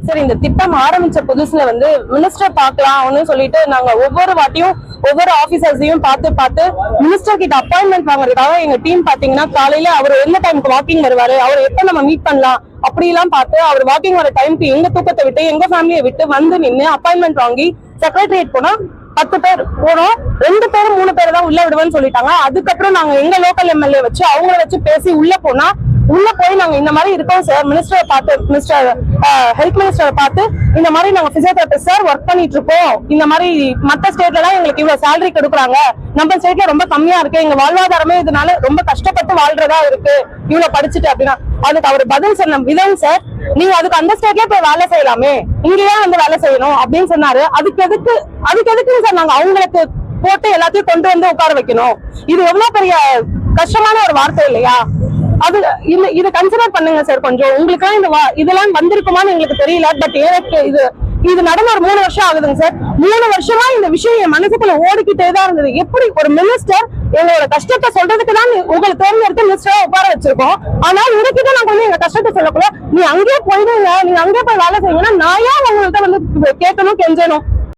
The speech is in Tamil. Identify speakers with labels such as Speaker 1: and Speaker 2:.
Speaker 1: சார் இந்த திட்டம் ஆரம்பிச்ச புதுசுல வந்து மினிஸ்டர் பார்க்கலாம்னு சொல்லிட்டு நாங்க ஒவ்வொரு வாட்டியும் ஒவ்வொரு ஆபீசர்ஸையும் பார்த்து மினிஸ்டர் கிட்ட அப்பாயின்மெண்ட் வாங்குறதுக்காக எங்க டீம் பாத்தீங்கன்னா காலையில அவர் எந்த டைமுக்கு வாக்கிங் வருவாரு, அவர் எப்ப நம்ம மீட் பண்ணலாம் அப்படி எல்லாம் பார்த்து அவர் வாக்கிங் வர டைமுக்கு எங்க தூக்கத்தை விட்டு எங்க ஃபேமிலியை விட்டு வந்து நின்று அப்பாயின்மெண்ட் வாங்கி செக்ரட்டரியேட் போனா 10 பேர் போனோம், 2 பேர் 3 பேர் தான் உள்ள விடுவேன்னு சொல்லிட்டாங்க. அதுக்கப்புறம் நாங்க எங்க லோக்கல் எம்எல்ஏ வச்சு அவங்கள வச்சு பேசி உள்ள போனா உள்ள போய் நாங்க இந்த மாதிரி இருக்கோம் சார், மினிஸ்டரை பார்த்து மினிஸ்டர் ஹெல்த் மினிஸ்டரை பார்த்து இந்த மாதிரி நாங்க பிசியோதெரபிஸ்ட் சார் ஒர்க் பண்ணிட்டு இருக்கோம், இந்த மாதிரி மத்த ஸ்டேட்ல எல்லாம் எங்களுக்கு இவ்வளவு சேலரி கொடுக்குறாங்க, நம்ம ஸ்டேட்ல ரொம்ப கம்மியா இருக்கு, எங்க வாழ்வாதாரமே இதனால ரொம்ப கஷ்டப்பட்டு வாழ்றதா இருக்கு இவ்வளவு படிச்சுட்டு அப்படின்னா அதுக்கு அவர் பதில் சொன்ன விதம் சார், நீங்க அதுக்கு அந்த ஸ்டேட்ல போய் வேலை செய்யலாமே, இங்கேயே வந்து வேலை செய்யணும் அப்படின்னு சொன்னாரு. அதுக்கு எதுக்கு சார் நாங்க அவங்களுக்கு போட்டு எல்லாத்தையும் கொண்டு வந்து உட்கார வைக்கணும்? இது எவ்வளவு பெரிய கஷ்டமான ஒரு வார்த்தை இல்லையா? அது இதை கன்சிடர் பண்ணுங்க சார் கொஞ்சம். உங்களுக்கு இதெல்லாம் வந்திருக்குமான்னு எங்களுக்கு தெரியல. பட் எனக்கு இது நடந்த ஒரு 3 வருஷம் ஆகுதுங்க சார். 3 வருஷமா இந்த விஷயம் என் மனசுக்குள்ள ஓடிக்கிட்டே தான் இருந்தது. எப்படி ஒரு மினிஸ்டர் எங்களோட கஷ்டத்தை சொல்றதுக்கு தான் உங்களை தேர்ந்தெடுத்து மினிஸ்டரா உட்கார வச்சிருக்கோம். ஆனா உங்ககிட்ட நாங்க வந்து எங்க கஷ்டத்தை சொல்லக்கூட நீ அங்கேயே போயிடுங்க, நீங்க அங்கேயே போய் வேலை செய்யுங்கன்னா நான் ஏன் உங்கள்கிட்ட வந்து கேட்கணும் கெஞ்சணும்?